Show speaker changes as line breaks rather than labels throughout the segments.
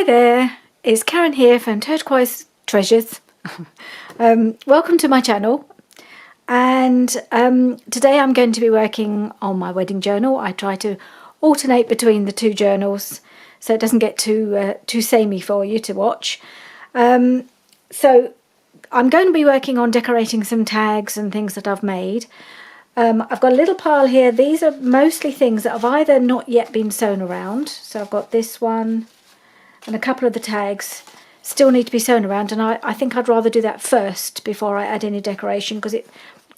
Hi there, it's Karen here from Turquoise Treasures. Welcome to my channel, and today I'm going to be working on my wedding journal. I try to alternate between the two journals so it doesn't get too samey for you to watch. So I'm going to be working on decorating some tags and things that I've made. I've got a little pile here. These are mostly things that have either not yet been sewn around. So I've got this one and a couple of the tags still need to be sewn around, and I think I'd rather do that first before I add any decoration, because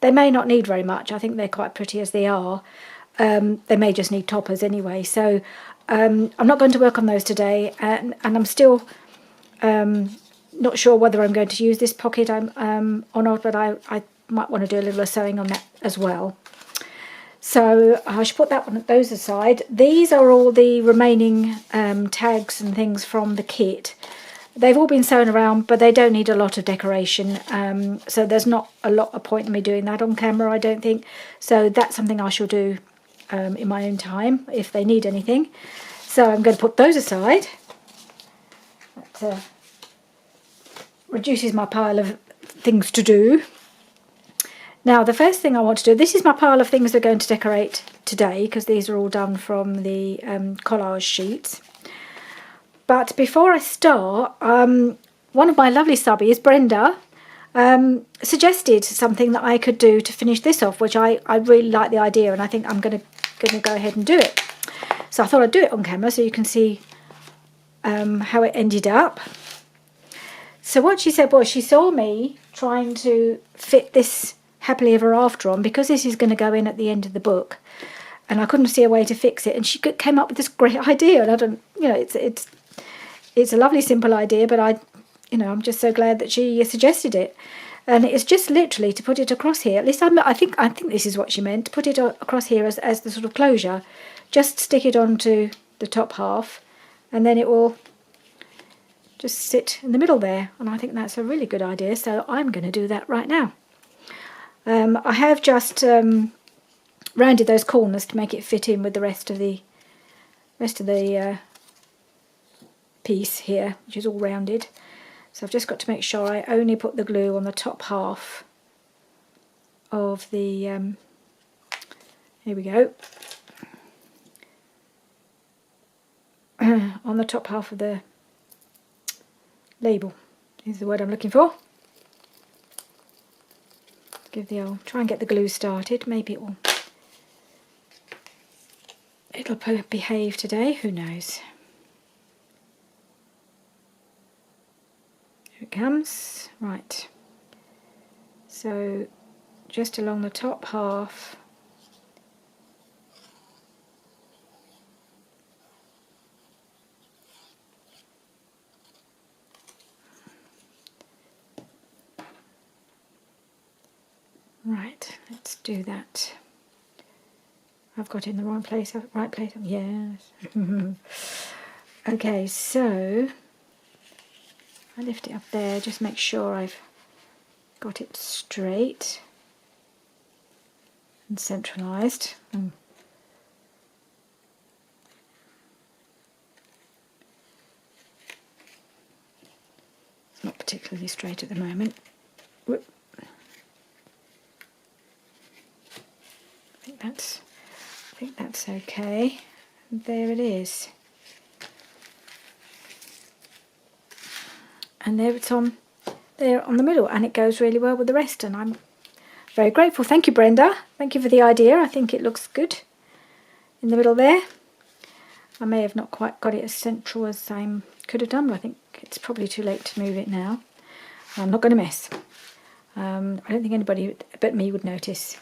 they may not need very much. I think they're quite pretty as they are. They may just need toppers anyway. So I'm not going to work on those today, and I'm still not sure whether I'm going to use this pocket or not, but I might want to do a little sewing on that as well. So I should put those aside. These are all the remaining tags and things from the kit. They've all been sewn around, but they don't need a lot of decoration. So there's not a lot of point in me doing that on camera, I don't think. So that's something I shall do in my own time if they need anything. So I'm going to put those aside. That reduces my pile of things to do. Now, the first thing I want to do, this is my pile of things we're going to decorate today, because these are all done from the collage sheets. But before I start, one of my lovely subbies, Brenda, suggested something that I could do to finish this off, which I really like the idea, and I think I'm going to go ahead and do it. So I thought I'd do it on camera so you can see how it ended up. So what she said was, she saw me trying to fit this happily ever after on, because this is going to go in at the end of the book, and I couldn't see a way to fix it, and she came up with this great idea. And I don't, it's a lovely simple idea, but I'm just so glad that she suggested it. And it's just literally to put it across here. At least I think this is what she meant, to put it across here as the sort of closure. Just stick it onto the top half, and then it will just sit in the middle there. And I think that's a really good idea, so I'm going to do that right now. I have just rounded those corners to make it fit in with the rest of the piece here, which is all rounded. So I've just got to make sure I only put the glue on the top half of the here we go, on the top half of the label is the word I'm looking for. Give the old, try and get the glue started. Maybe it'll behave today, who knows. Here it comes. Right, so just along the top half, right, let's do that. I've got it in the wrong place, right place, yes. Okay, so I lift it up there, just make sure I've got it straight and centralised. It's not particularly straight at the moment. Whoop. I think that's okay. There it is. And there it's on there on the middle, and it goes really well with the rest, and I'm very grateful. Thank you, Brenda. Thank you for the idea. I think it looks good in the middle there. I may have not quite got it as central as I could have done, but I think it's probably too late to move it now. I'm not going to mess. I don't think anybody but me would notice.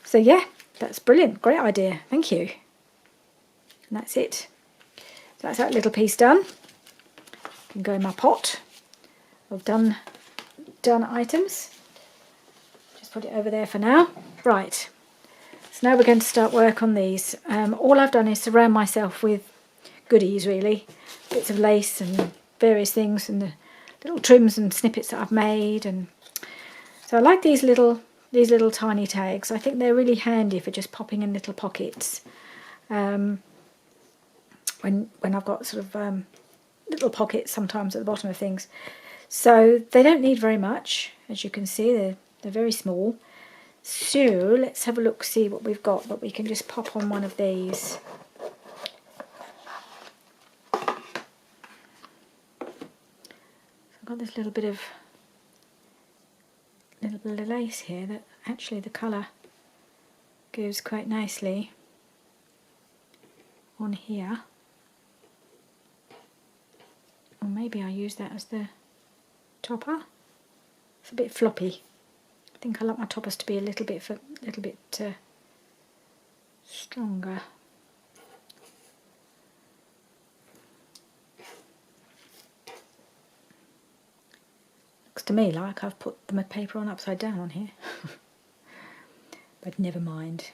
So yeah, that's brilliant. Great idea. Thank you. And that's it. So that's that little piece done. Can go in my pot of done items. Just put it over there for now. Right. So now we're going to start work on these. All I've done is surround myself with goodies, really. Bits of lace and various things, and the little trims and snippets that I've made. And so I like these little tiny tags. I think they're really handy for just popping in little pockets when I've got sort of little pockets sometimes at the bottom of things. So they don't need very much, as you can see, they're very small. So let's have a look, see what we've got that we can just pop on one of these. I've got this little bit of lace here that actually the colour goes quite nicely on here. Or maybe I use that as the topper. It's a bit floppy. I think I like my toppers to be a little bit stronger. Looks to me like I've put the paper on upside down on here. But never mind.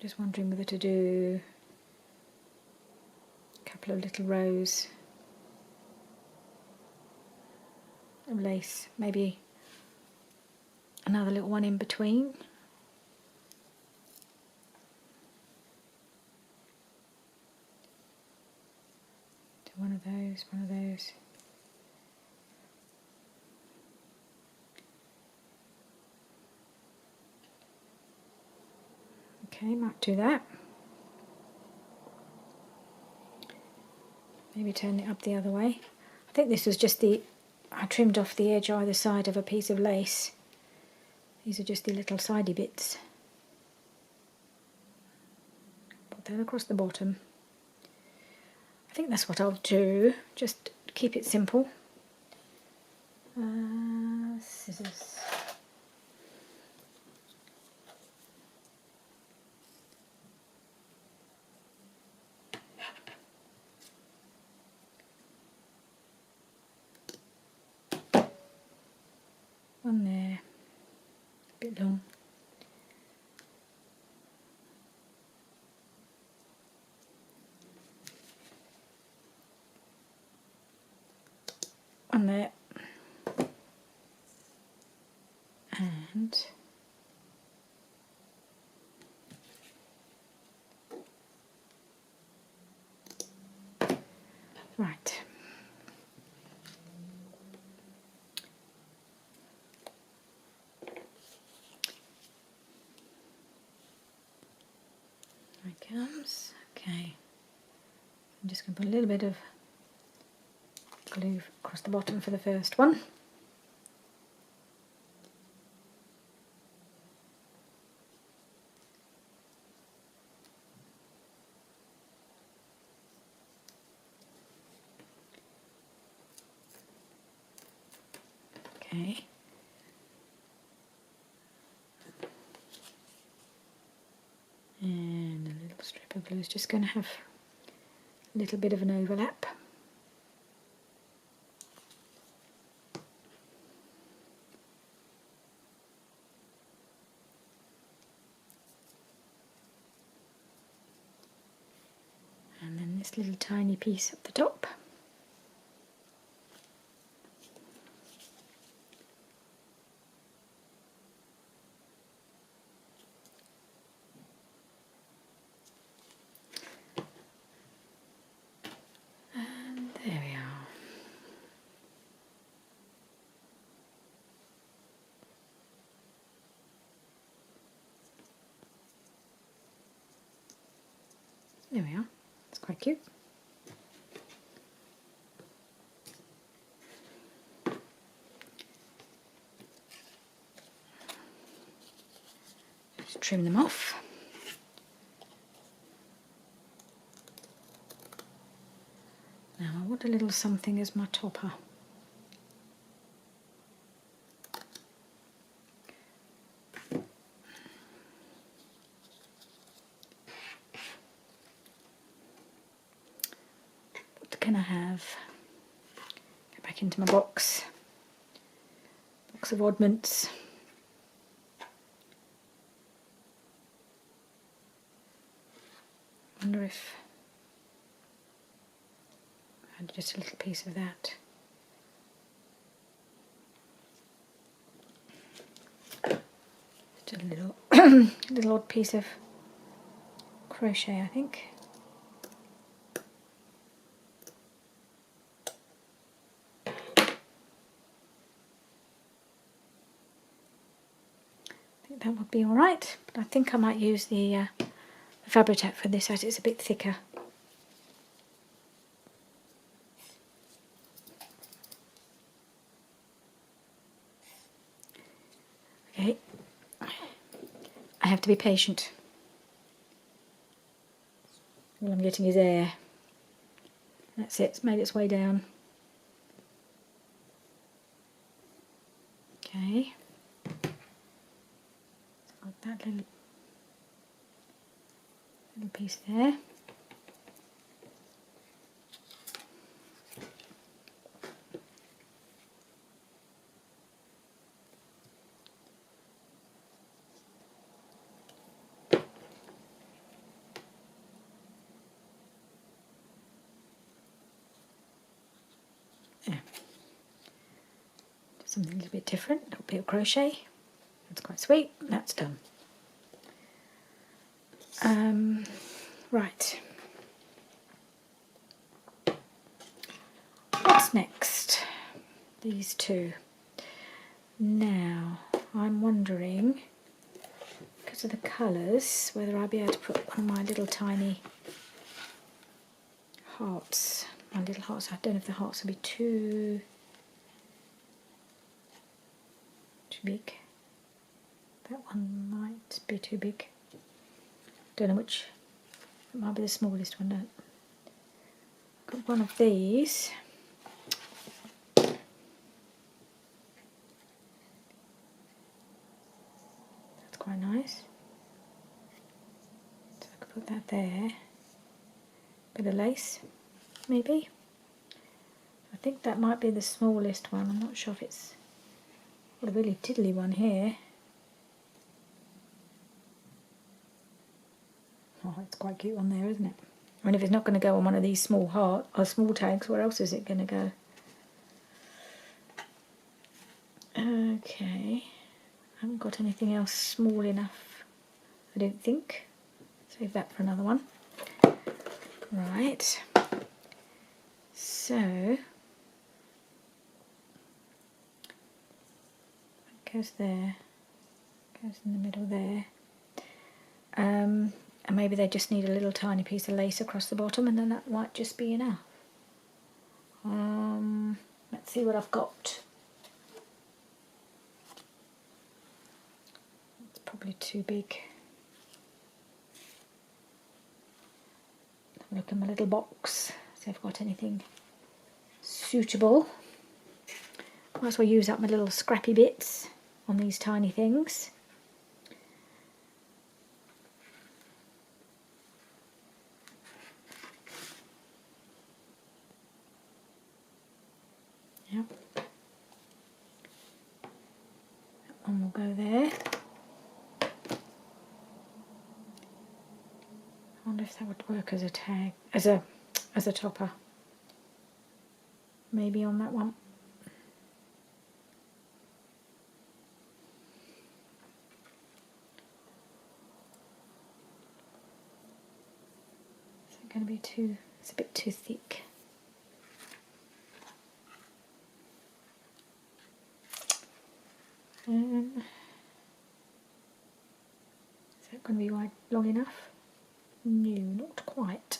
Just wondering whether to do a couple of little rows of lace, maybe another little one in between. One of those, one of those. Okay, might do that. Maybe turn it up the other way. I think this was just I trimmed off the edge either side of a piece of lace. These are just the little sidey bits. Put that across the bottom. I think that's what I'll do, just keep it simple. Scissors. One there, a bit long. One there. And right. There it comes. Okay. I'm just going to put a little bit of glue across the bottom for the first one. Okay. And a little strip of glue is just going to have a little bit of an overlap. And then this little tiny piece at the top. And there we are. There we are. It's quite cute. Just trim them off. Now I want a little something as my topper. What can I have? Go back into my box of oddments. I wonder if I had just a little piece of that. Just a little little odd piece of crochet, I think. think that would be alright, but I think I might use the Fabri-Tac for this as it's a bit thicker. Okay, I have to be patient. All I'm getting is air. That's it, it's made its way down. Okay, so I've got that little piece there. Something a little bit different, a little bit of crochet. That's quite sweet. That's done. Right. What's next? These two. Now, I'm wondering, because of the colours, whether I'll be able to put one of my little tiny hearts. My little hearts. I don't know if the hearts will be too big. That one might be too big. Don't know which. It might be the smallest one. No. Got one of these. That's quite nice. So I could put that there. Bit of lace, maybe. I think that might be the smallest one. I'm not sure if it's got a really tiddly one here. Oh, it's quite cute on there, isn't it? I mean, if it's not going to go on one of these small small tags, where else is it going to go? Okay, I haven't got anything else small enough, I don't think. Save that for another one. Right, so that goes there, goes in the middle there. And maybe they just need a little tiny piece of lace across the bottom, and then that might just be enough. Let's see what I've got. It's probably too big. Have a look in my little box, see if I've got anything suitable. Might as well use up my little scrappy bits on these tiny things. Yep. That one will go there. I wonder if that would work as a tag, as a topper. Maybe on that one. Is it going to be too? It's a bit too thick. Is that going to be wide, long enough? No, not quite.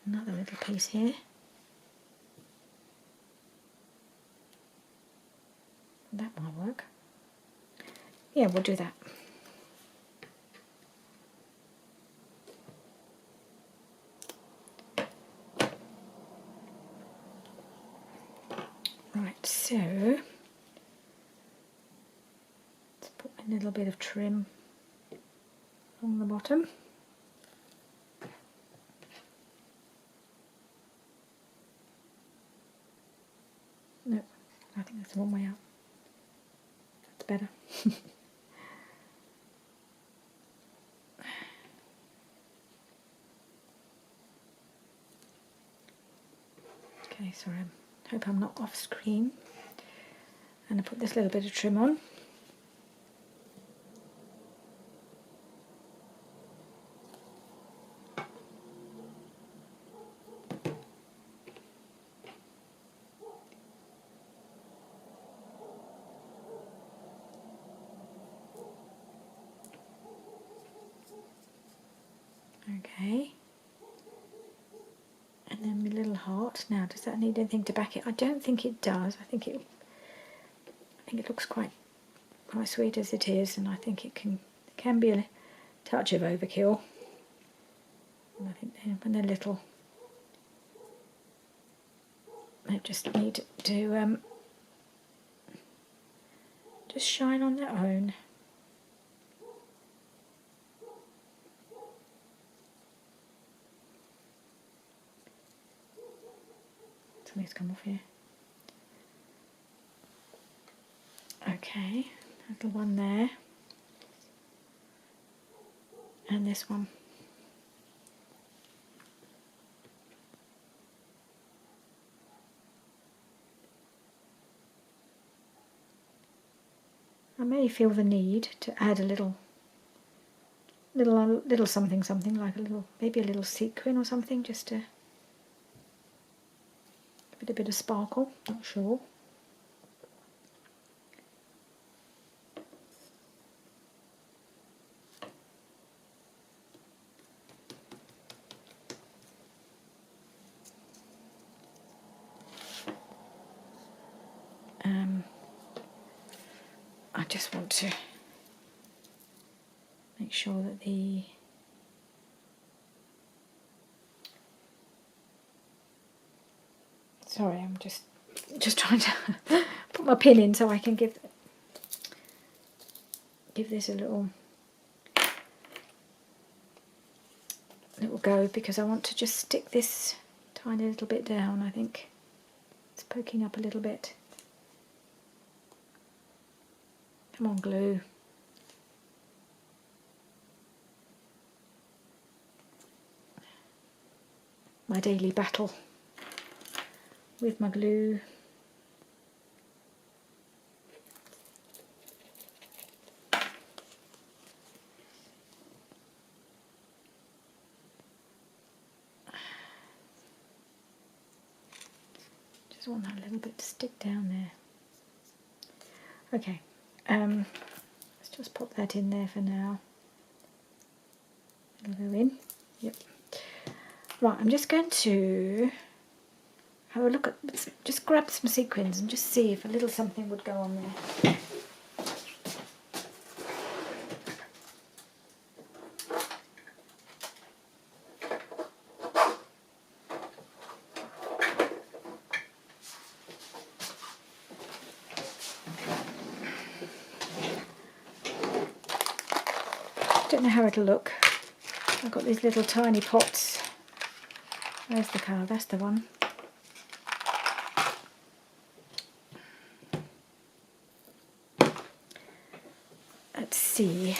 Another little piece here. That might work. Yeah, we'll do that. Right, so let's put a little bit of trim along the bottom. No, I think that's the wrong way out. That's better. Okay, sorry, I hope I'm not off screen. And I put this little bit of trim on. Okay. And then my little heart. Now, does that need anything to back it? I don't think it does. I think it looks quite sweet as it is, and I think it can be a touch of overkill. And I think when they're little, they just need to just shine on their own. Something's come off here. Okay, little one there. And this one. I may feel the need to add a little something like maybe a little sequin or something, just to give it a bit of sparkle. Not sure. I just want to make sure that sorry, I'm just trying to put my pin in so I can give this a little go, because I want to just stick this tiny little bit down. I think it's poking up a little bit. Come on, glue. My daily battle with my glue. Just want that little bit to stick down there. Okay, let's just pop that in there for now. It'll go in. Yep. Right, I'm just going to have a look at, just grab some sequins and just see if a little something would go on there. Don't know how it'll look. I've got these little tiny pots. Where's the colour? That's the one. Let's see.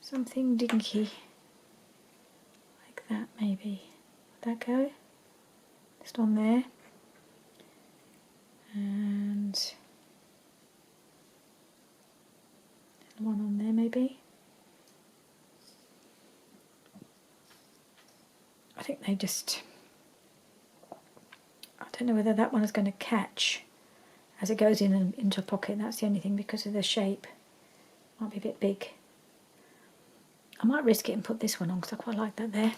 Something dinky. Like that maybe. Would that go? Just on there. And one on there maybe. I think they just, I don't know whether that one is going to catch as it goes in and into a pocket. That's the only thing, because of the shape. Might be a bit big. I might risk it and put this one on because I quite like that there.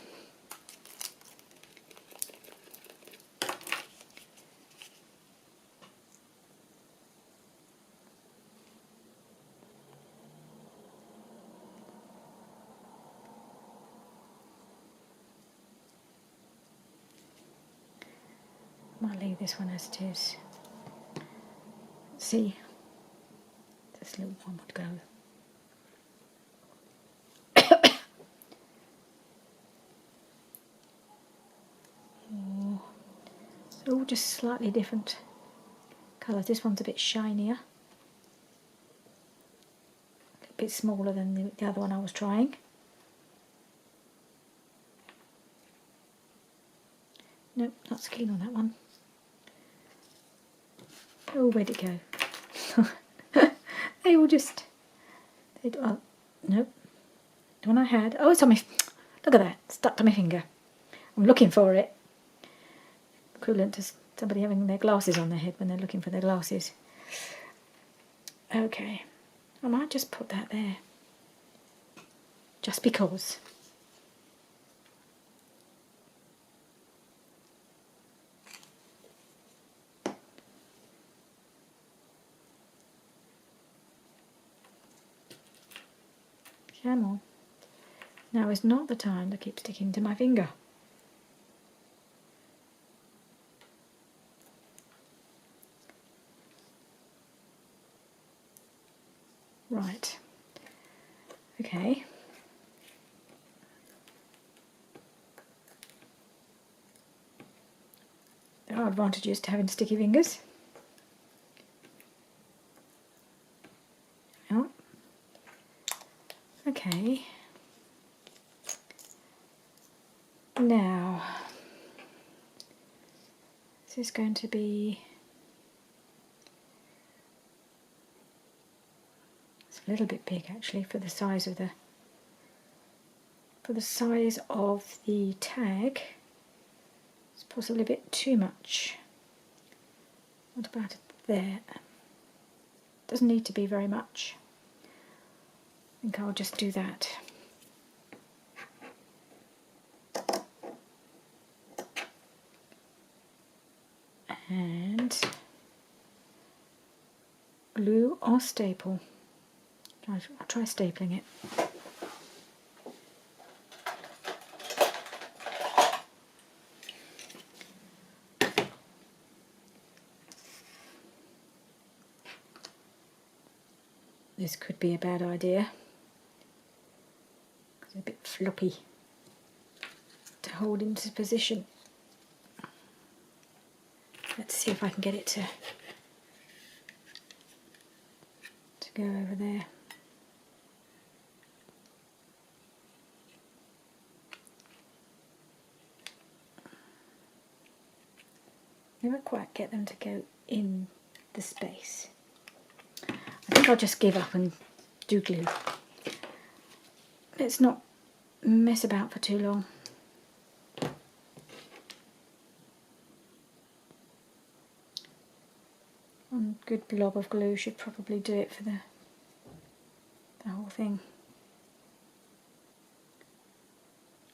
Might leave this one as it is. Let's see. This little one would go. Oh, they're all just slightly different colours. This one's a bit shinier. A little bit smaller than the other one I was trying. Nope, not so keen on that one. Oh, where'd it go? They all just... oh, nope. The one I had... oh, it's on my... look at that. Stuck to my finger. I'm looking for it. Equivalent to Somebody having their glasses on their head when they're looking for their glasses. Okay, I might just put that there, just because. Come on. Now is not the time to keep sticking to my finger. Right. Okay. There are advantages to having sticky fingers. Oh. Okay. Now, this is going to be, it's a little bit big actually for the size of the tag. It's possibly a bit too much. What about it there? Doesn't need to be very much. I think I'll just do that. And glue or staple. I'll try stapling it. This could be a bad idea. It's a bit floppy to hold into position. Let's see if I can get it to go over there. Never quite get them to go in the space. I think I'll just give up and do glue. Let's not mess about for too long. One good blob of glue should probably do it for the whole thing.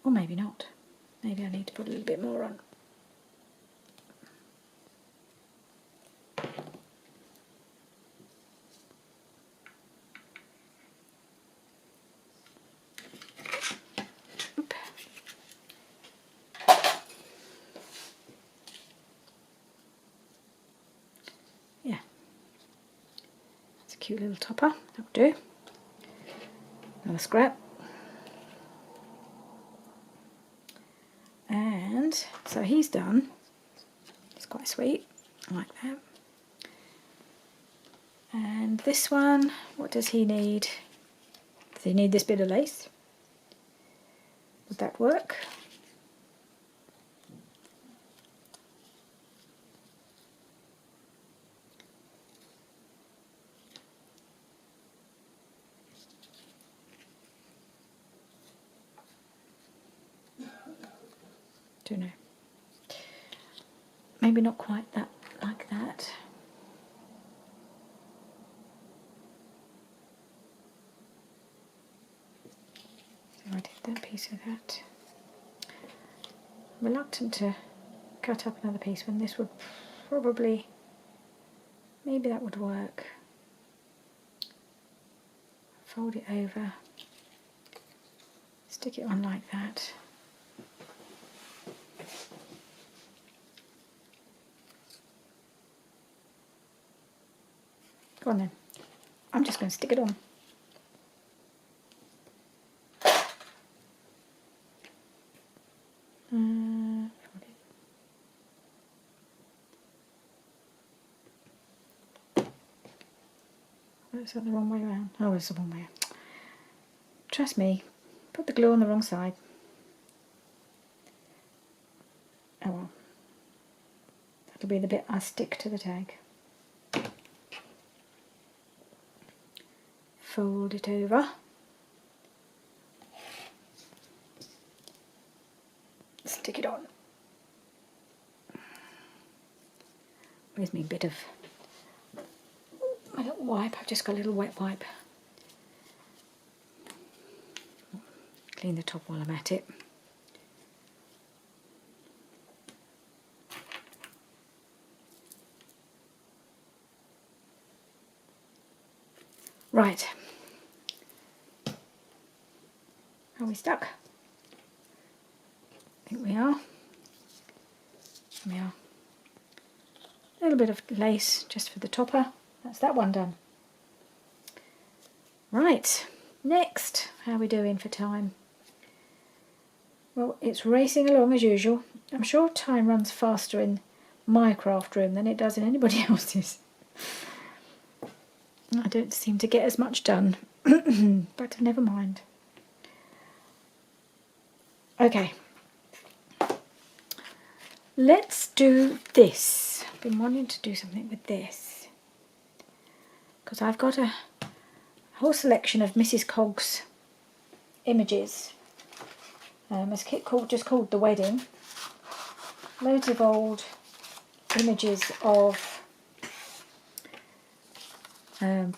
Or maybe not. Maybe I need to put a little bit more on. Yeah, it's a cute little topper, that'll do. Another scrap. And so he's done. It's quite sweet, I like that. And this one, what does he need? Does he need this bit of lace? Would that work? Don't know. Maybe not quite that, like that. So I did that piece of that. I'm reluctant to cut up another piece when this would probably, maybe that would work. Fold it over, stick it on like that. Go on then. I'm just going to stick it on. Is that the wrong way around? Oh, it's the wrong way. Trust me, put the glue on the wrong side. Oh well. That'll be the bit I stick to the tag. Fold it over. Stick it on. Where's me bit of my little wipe? I've just got a little wet wipe. Clean the top while I'm at it. Right. Are we stuck? I think we are. We are. A little bit of lace just for the topper. That's that one done. Right. Next, how are we doing for time? Well, it's racing along as usual. I'm sure time runs faster in my craft room than it does in anybody else's. I don't seem to get as much done, but never mind. Okay, let's do this. I've been wanting to do something with this because I've got a whole selection of Mrs. Cog's images. It's just called The Wedding. Loads of old images of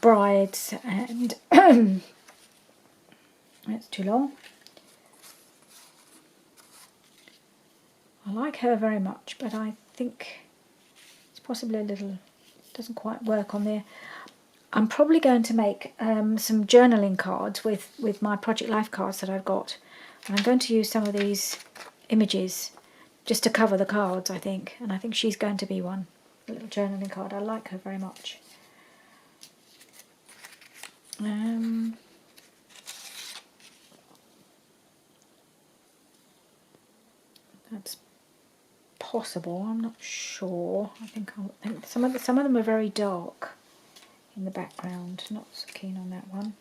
brides and that's too long. I like her very much, but I think it's possibly a little, doesn't quite work on there. I'm probably going to make some journaling cards with my Project Life cards that I've got. And I'm going to use some of these images just to cover the cards, I think. And I think she's going to be one, a little journaling card. I like her very much. That's possible. I'm not sure. I think some of them are very dark in the background. Not so keen on that one.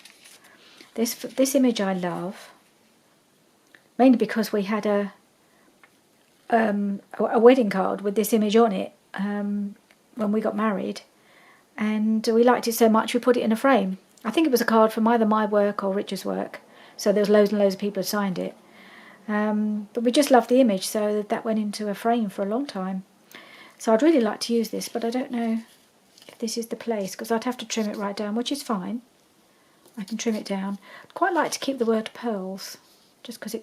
This image I love, mainly because we had a wedding card with this image on it when we got married, and we liked it so much we put it in a frame. I think it was a card from either my work or Richard's work, so there was loads and loads of people who signed it. But we just loved the image, so that went into a frame for a long time. So I'd really like to use this, but I don't know if this is the place, because I'd have to trim it right down, which is fine. I can trim it down. I'd quite like to keep the word pearls, just because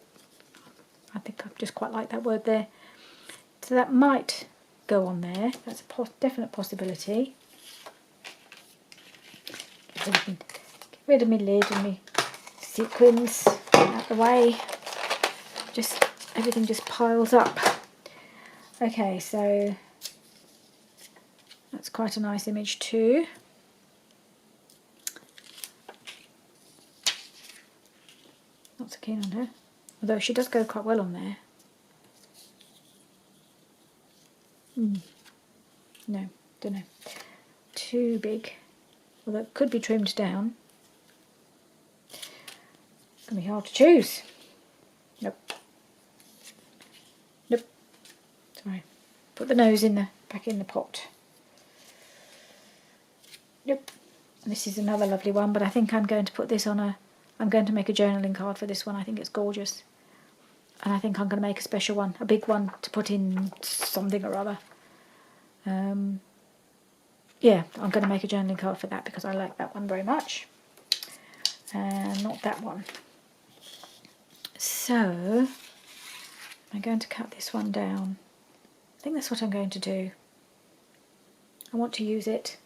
I think I just quite like that word there. So that might go on there. That's a definite possibility. Get rid of my lid and my sequins out the way. Everything just piles up. Okay, so that's quite a nice image too. Not so keen on her, although she does go quite well on there. No, don't know. Too big. Although it could be trimmed down. It's going to be hard to choose. Nope. Nope. Sorry. Put the nose back in the pot. Nope. And this is another lovely one, but I think I'm going to put this on I'm going to make a journaling card for this one. I think it's gorgeous. And I think I'm going to make a special one, a big one, to put in something or other. Yeah, I'm going to make a journaling card for that because I like that one very much. And not that one. So, I'm going to cut this one down. I think that's what I'm going to do. I want to use it.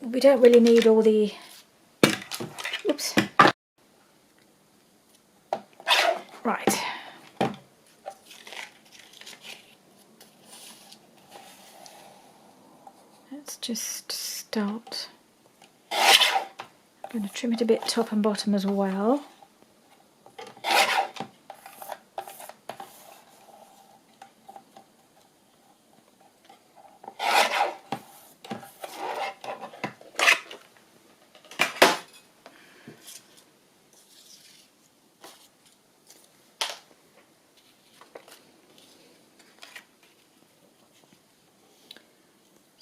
We don't really need all the... Oops. Right. Let's just start. I'm going to trim it a bit top and bottom as well.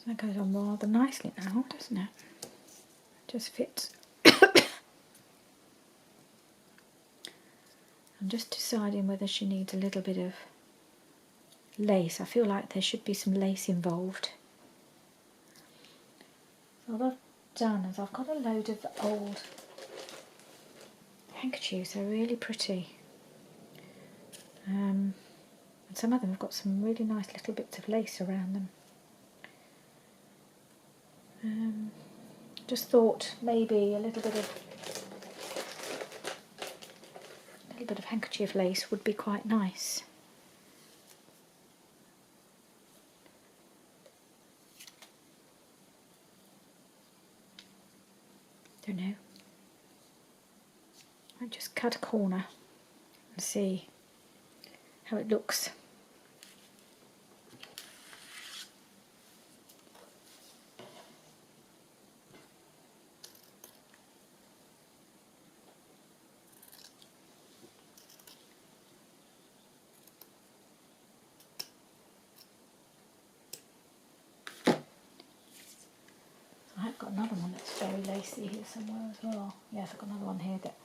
That goes on rather nicely now, doesn't it? Just fits. I'm just deciding whether she needs a little bit of lace. I feel like there should be some lace involved. So what I've done is I've got a load of old handkerchiefs. They're really pretty. And some of them have got some really nice little bits of lace around them. Just thought maybe a little bit of handkerchief lace would be quite nice. Don't know. I just cut a corner and see how it looks. I've got another one that's very lacy here somewhere as well. Yes, I've got another one here that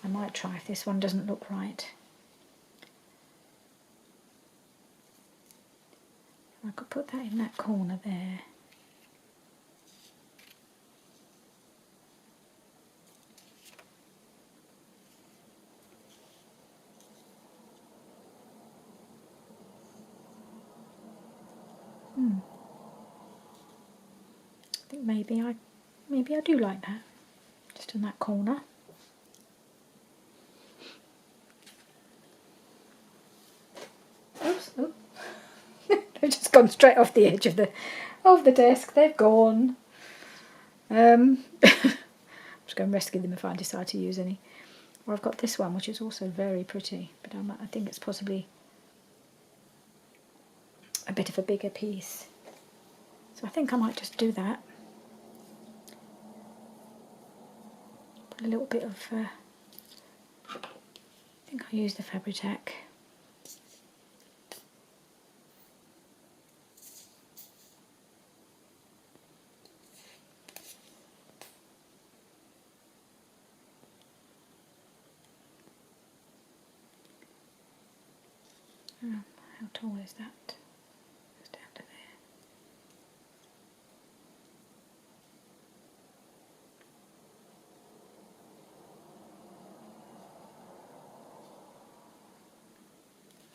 I might try if this one doesn't look right. I could put that in that corner there. I think maybe I do like that. Just in that corner. Oops, oops. They've just gone straight off the edge of the desk. They've gone. I'm just going to rescue them if I decide to use any. Or I've got this one, which is also very pretty, but I think it's possibly a bit of a bigger piece. So I think I might just do that. Put a little bit of, I think I'll use the Fabri-Tac. How tall is that? Goes down to there.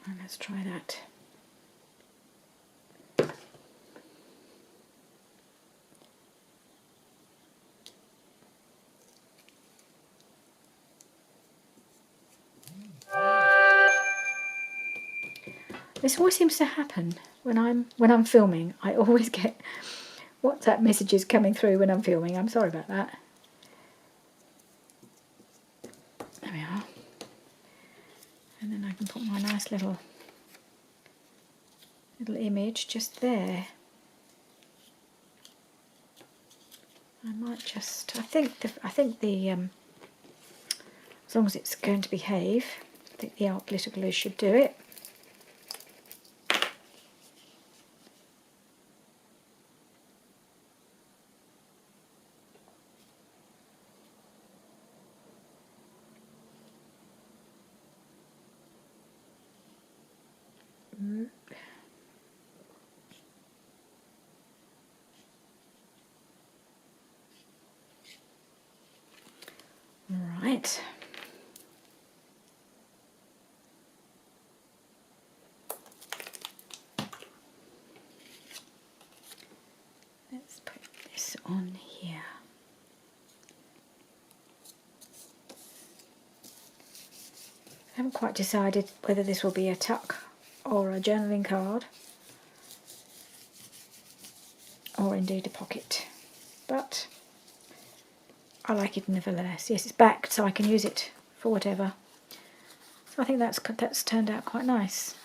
And let's try that. This always seems to happen when I'm filming. I always get WhatsApp messages coming through when I'm filming. I'm sorry about that. There we are. And then I can put my nice little image just there. I might just. I think the as long as it's going to behave, I think the art glitter glue should do it. Right. Let's put this on here. I haven't quite decided whether this will be a tuck or a journaling card or indeed a pocket, but I like it nevertheless. Yes, it's backed so I can use it for whatever. So I think that's turned out quite nice.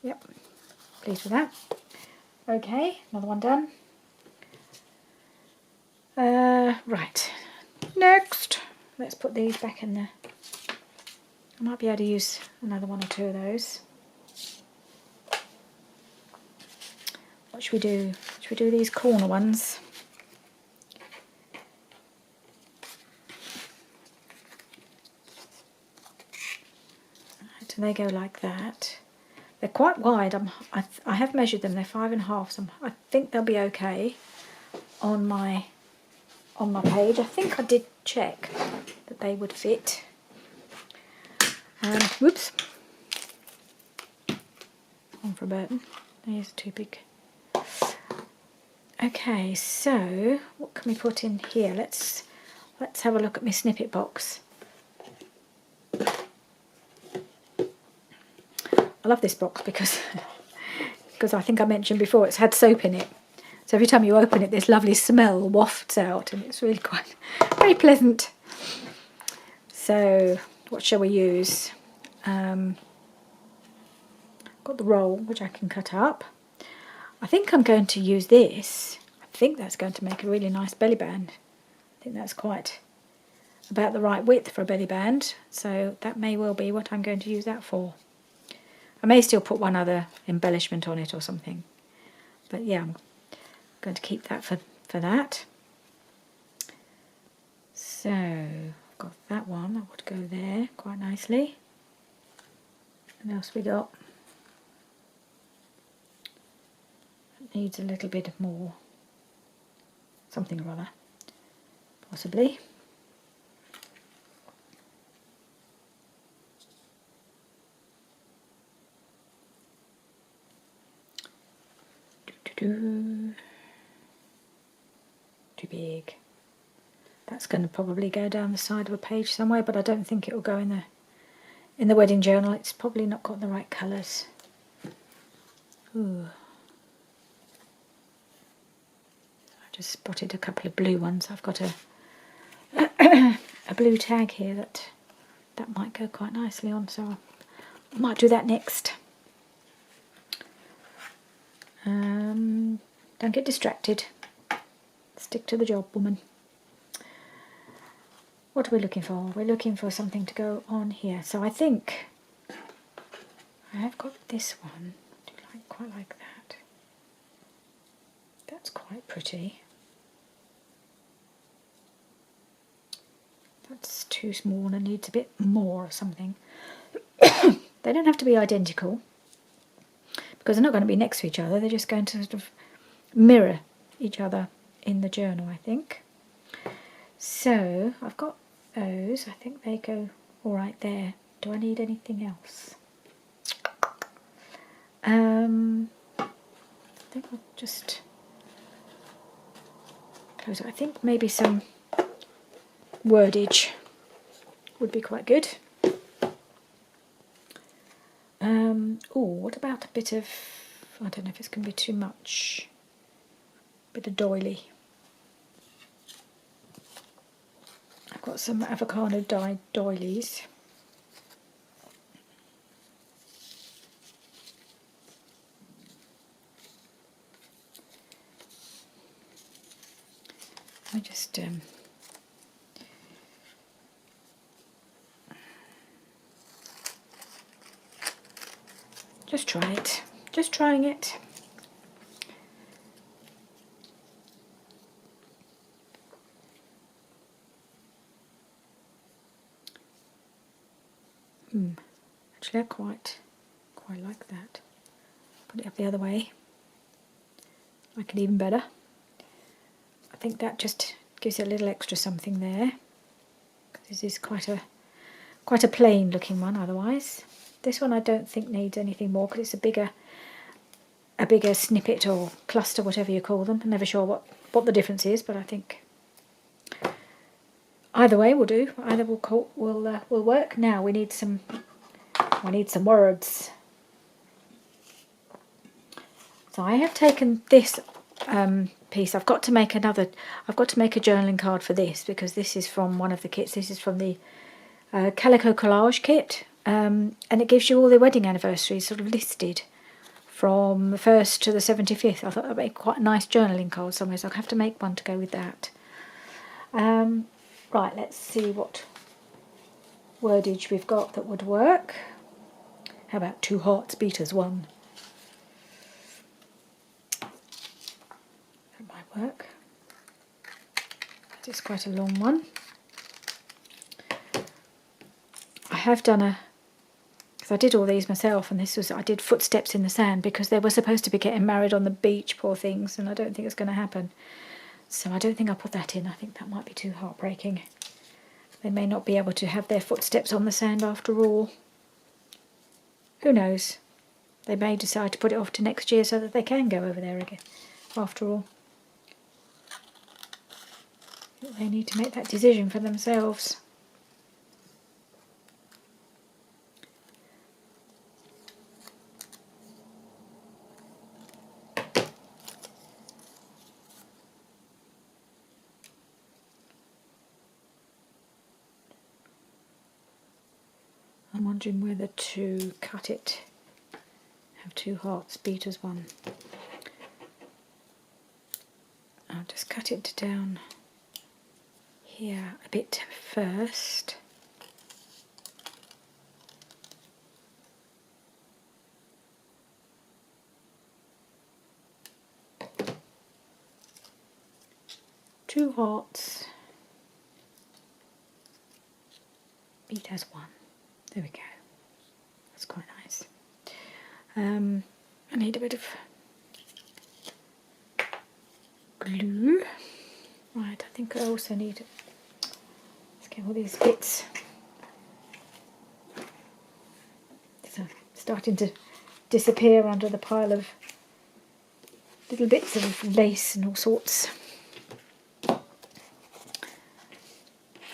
Yep, pleased with that. Okay, another one done. Right, next, let's put these back in there. I might be able to use another one or two of those. What should we do? Should we do these corner ones? Right, and they go like that. They're quite wide. I have measured them. They're 5.5. So I think they'll be okay on my page. I think I did check that they would fit. Whoops. One for Burton. These are too big. Okay, so what can we put in here? Let's have a look at my snippet box. I love this box because I think I mentioned before it's had soap in it. So every time you open it, this lovely smell wafts out, and it's really quite very pleasant. So what shall we use? Got the roll, which I can cut up. I think I'm going to use this. I think that's going to make a really nice belly band. I think that's quite about the right width for a belly band, so that may well be what I'm going to use that for. I may still put one other embellishment on it or something, but yeah, I'm going to keep that for that. So I've got that one, that would go there quite nicely. What else we got? It needs a little bit more, something or other, possibly. Too big. That's going to probably go down the side of a page somewhere, but I don't think it will go in the wedding journal. It's probably not got the right colours. Ooh. I just spotted a couple of blue ones. I've got a blue tag here that might go quite nicely on, so I might do that next. Don't get distracted. Stick to the job, woman. What are we looking for? We're looking for something to go on here. So I think I have got this one. I do quite like that. That's quite pretty. That's too small and needs a bit more or something. They don't have to be identical, because they're not going to be next to each other. They're just going to sort of mirror each other in the journal, I think. So I've got those. I think they go all right there. Do I need anything else? I think I'll just close it. I think maybe some wordage would be quite good. Oh, what about a bit of, I don't know if it's going to be too much, a bit of doily. I've got some avocado dyed doilies. I just try it. Just trying it. Actually, I quite like that. Put it up the other way. Like it even better. I think that just gives it a little extra something there. This is quite a plain looking one otherwise. This one I don't think needs anything more because it's a bigger snippet or cluster, whatever you call them. I'm never sure what the difference is, but I think either way will do. Either will work. Now we need some words. So I have taken this piece. I've got to make a journaling card for this because this is from one of the kits. This is from the Calico Collage kit, and it gives you all the wedding anniversaries sort of listed from the 1st to the 75th. I thought that would be quite a nice journaling card somewhere, so I'll have to make one to go with that. Right, let's see what wordage we've got that would work. How about 2 hearts beat as one? That might work. It's quite a long one. I have done because because I did all these myself, and I did footsteps in the sand because they were supposed to be getting married on the beach, poor things, and I don't think it's going to happen. So I don't think I'll put that in. I think that might be too heartbreaking. They may not be able to have their footsteps on the sand after all. Who knows? They may decide to put it off to next year so that they can go over there again, after all. They need to make that decision for themselves. I'm wondering whether to cut it, have two hearts beat as one. I'll just cut it down here a bit first. Two hearts beat as one. There we go. That's quite nice. I need a bit of glue. Right, I think I also need, let's get all these bits. So starting to disappear under the pile of little bits of lace and all sorts.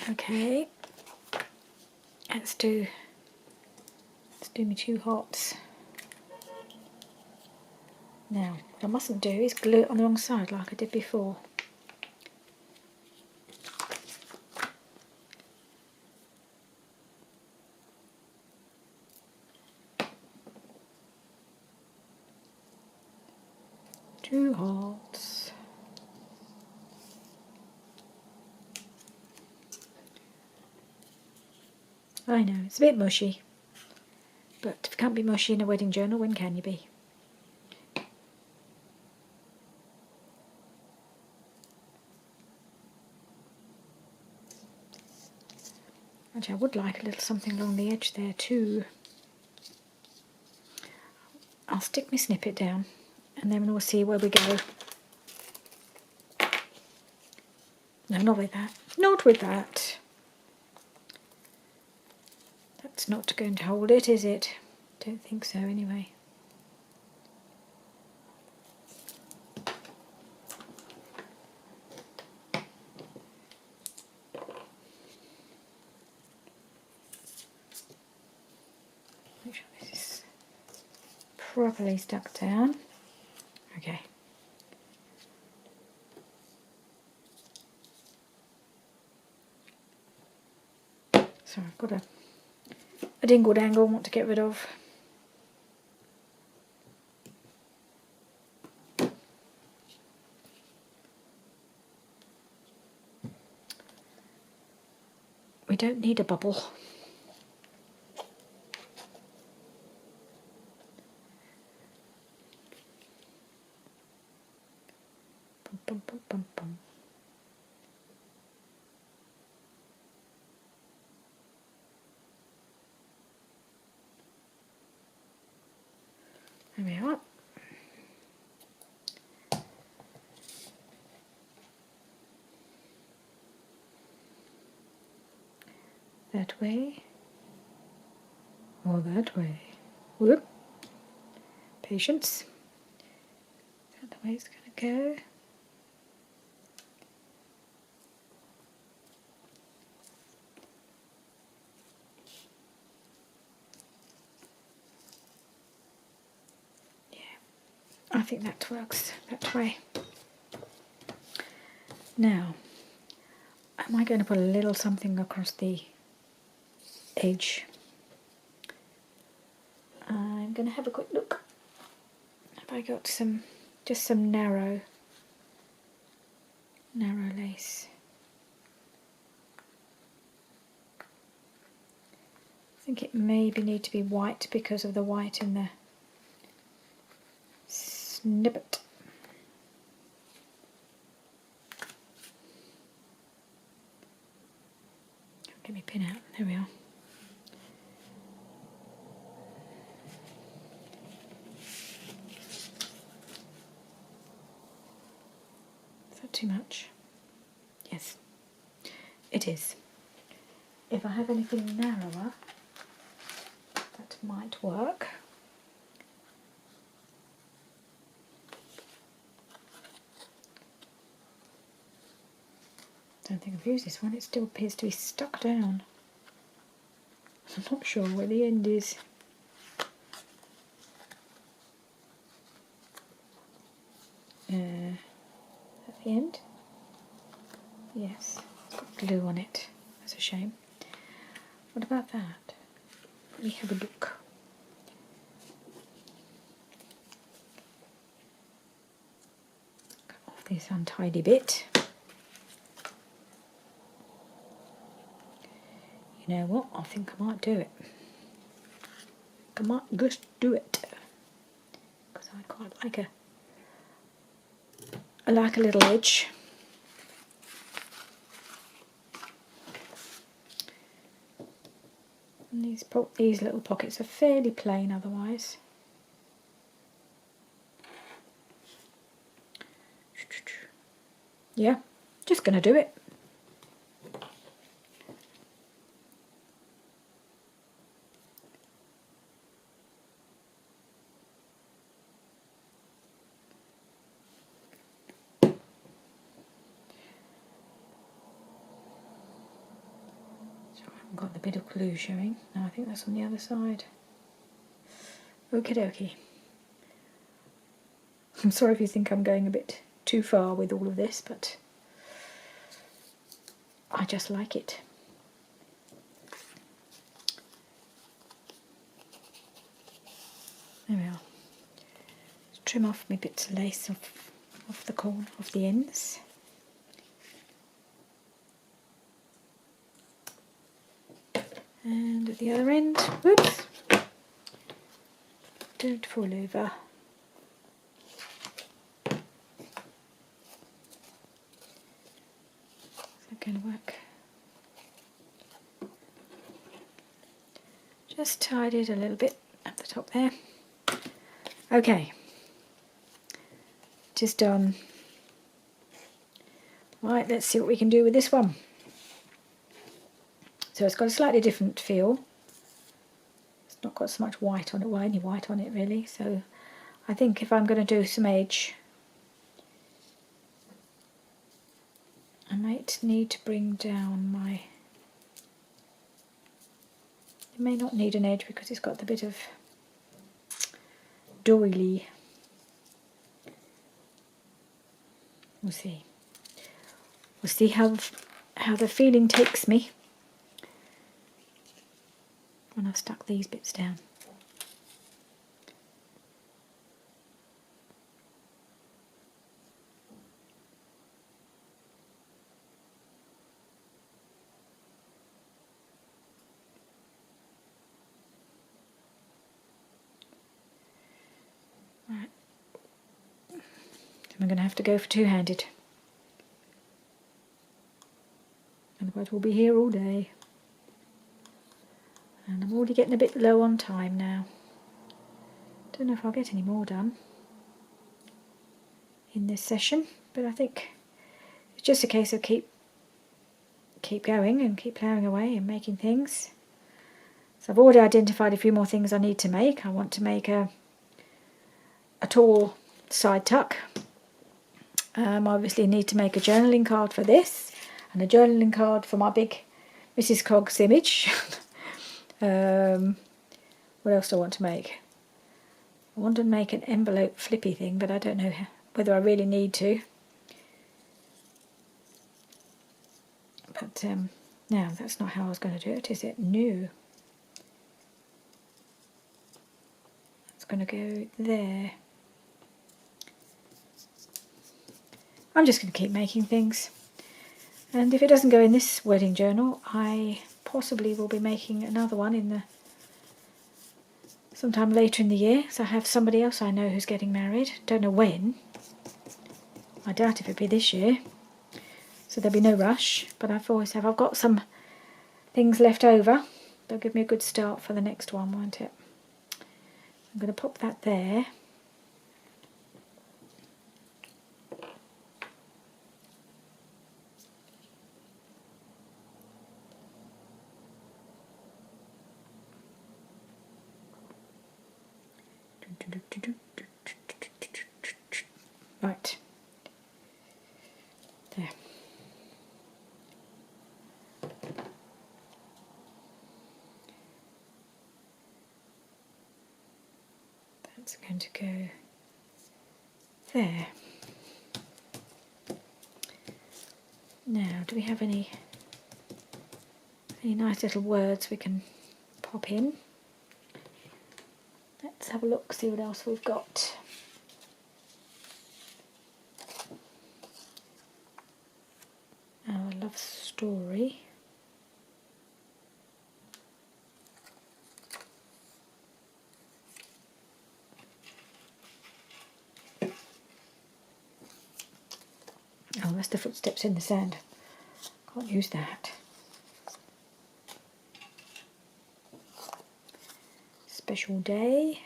Okay, let's do me two hearts. Now, what I mustn't do is glue it on the wrong side like I did before. Two hearts. I know, it's a bit mushy, but if you can't be mushy in a wedding journal, when can you be? Actually, I would like a little something along the edge there too. I'll stick my snippet down and then we'll see where we go. No, not with that. Not with that. That's not going to hold it, is it? Don't think so anyway. Make sure this is properly stuck down. Okay. So I've got a dingle dangle I want to get rid of. We don't need a bubble. Bum, bum, bum, bum, bum. There we are. That way, or that way. Whoop. Patience. Is that the way it's going to go? Yeah, I think that works that way. Now, am I going to put a little something across the edge? I'm going to have a quick look. Have I got just some narrow lace? I think it maybe need to be white because of the white in the snippet. Get me pin out. There we are. that too much? Yes, it is. If I have anything narrower, that might work. Don't think I've used this one. It still appears to be stuck down. I'm not sure where the end is. At the end? Yes, it's got glue on it. That's a shame. What about that? Let me have a look. Cut off this untidy bit. You know what? I think I might do it. I might just do it. Because I quite like I like a little edge. And these little pockets are fairly plain otherwise. Yeah, just going to do it. Got the bit of glue showing. No, I think that's on the other side. Okie dokie. I'm sorry if you think I'm going a bit too far with all of this, but I just like it. There we are. Let's trim off my bits of lace off the corner, off the ends. And at the other end, whoops, don't fall over. Is that going to work? Just tied it a little bit at the top there. Okay, just done. Right, let's see what we can do with this one. So it's got a slightly different feel. It's not got so much white on it, well, any white on it really. So I think if I'm going to do some edge, I might need to bring down my... It may not need an edge because it's got the bit of doily. We'll see. We'll see how the feeling takes me when I've stuck these bits down. Right. So I'm going to have to go for two-handed. Otherwise we'll be here all day. And I'm already getting a bit low on time now. Don't know if I'll get any more done in this session, but I think it's just a case of keep going and keep ploughing away and making things. So I've already identified a few more things I need to make. I want to make a tall side tuck. I obviously need to make a journaling card for this and a journaling card for my big Mrs. Coggs image. What else do I want to make? I want to make an envelope flippy thing, but I don't know whether I really need to. But no, that's not how I was going to do it, is it? No. It's going to go there. I'm just going to keep making things. And if it doesn't go in this wedding journal, I possibly will be making another one sometime later in the year. So I have somebody else I know who's getting married. Don't know when. I doubt if it'll be this year. So there'll be no rush. But I've got some things left over. They'll give me a good start for the next one, won't it? I'm going to pop that there. That's going to go there. Now, do we have any nice little words we can pop in? Let's have a look, see what else we've got. Our love story. Oh, that's the footsteps in the sand. Can't use that. Special day.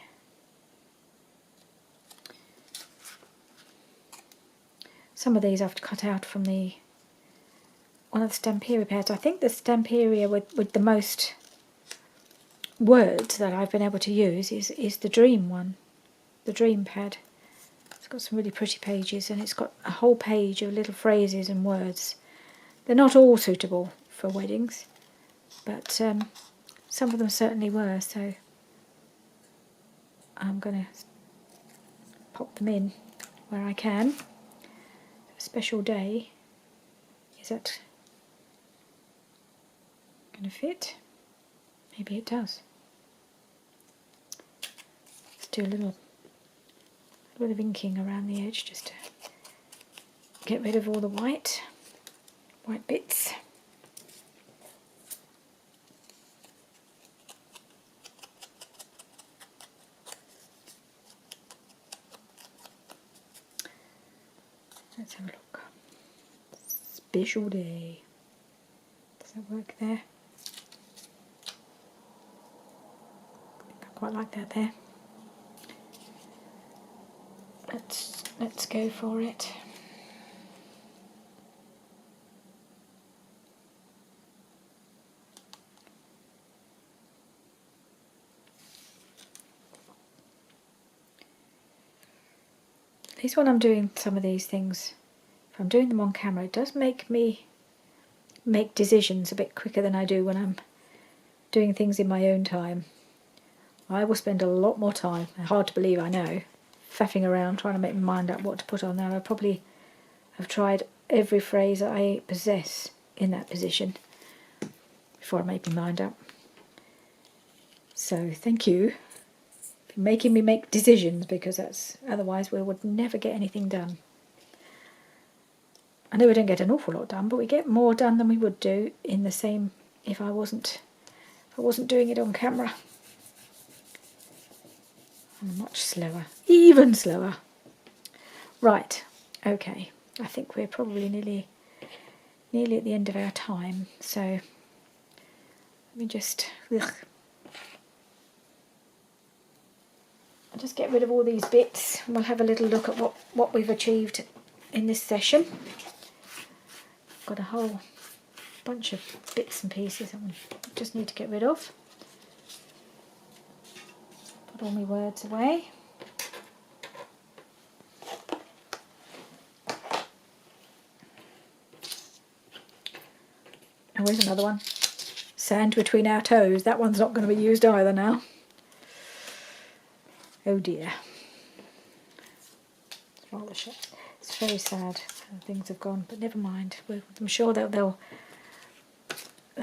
Some of these I've cut out from one of the Stamperia pads. I think the Stamperia with the most words that I've been able to use is the Dream one, the Dream pad. It's got some really pretty pages, and it's got a whole page of little phrases and words. They're not all suitable for weddings, but some of them certainly were, so I'm going to pop them in where I can. A special day. Is that going to fit? Maybe it does. Let's do a little bit of inking around the edge just to get rid of all the white bits. Let's have a look. Special day. Does that work there? I quite like that there. Let's go for it. At least when I'm doing some of these things, if I'm doing them on camera, it does make me make decisions a bit quicker than I do when I'm doing things in my own time. I will spend a lot more time, hard to believe I know, faffing around trying to make my mind up what to put on there. I probably have tried every phrase I possess in that position before I make my mind up. So thank you for making me make decisions, because otherwise we would never get anything done. I know we don't get an awful lot done, but we get more done than we would do in the same if I wasn't doing it on camera. I'm much slower, even slower. Right, okay. I think we're probably nearly at the end of our time. So let me just I'll just get rid of all these bits, and we'll have a little look at what we've achieved in this session. I've got a whole bunch of bits and pieces I just need to get rid of. Put all my words away. Oh, here's another one. Sand between our toes. That one's not going to be used either now. Oh dear. It's rather it's very sad how things have gone, but never mind. I'm sure that they'll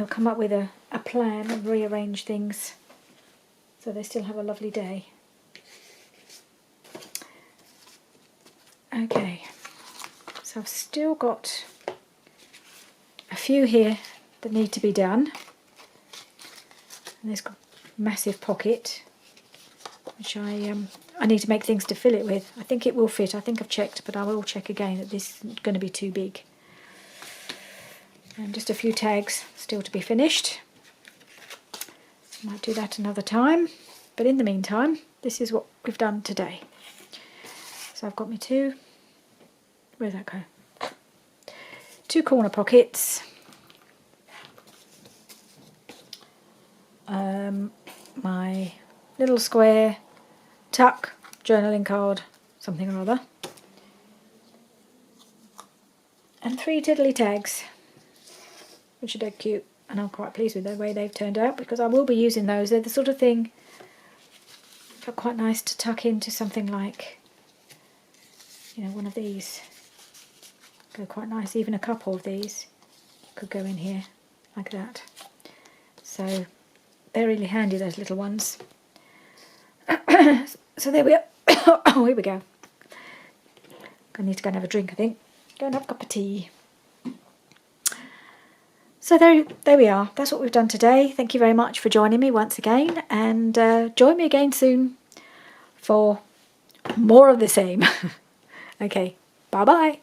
come up with a plan and rearrange things so they still have a lovely day. Okay, so I've still got a few here that need to be done. And this massive pocket, which I need to make things to fill it with. I think it will fit. I think I've checked, but I will check again that this isn't going to be too big. And just a few tags still to be finished. Might do that another time, but in the meantime, this is what we've done today. So I've got my where'd that go? 2 corner pockets. My little square tuck journaling card, something or other, and 3 tiddly tags, which are dead cute, and I'm quite pleased with the way they've turned out, because I will be using those. They're the sort of thing but quite nice to tuck into something like, you know, one of these. Go quite nice. Even a couple of these could go in here like that. So they're really handy, those little ones. So there we are. Oh, here we go. I need to go and have a drink, I think. Go and have a cup of tea. So there we are. That's what we've done today. Thank you very much for joining me once again, and join me again soon for more of the same. Okay, bye-bye.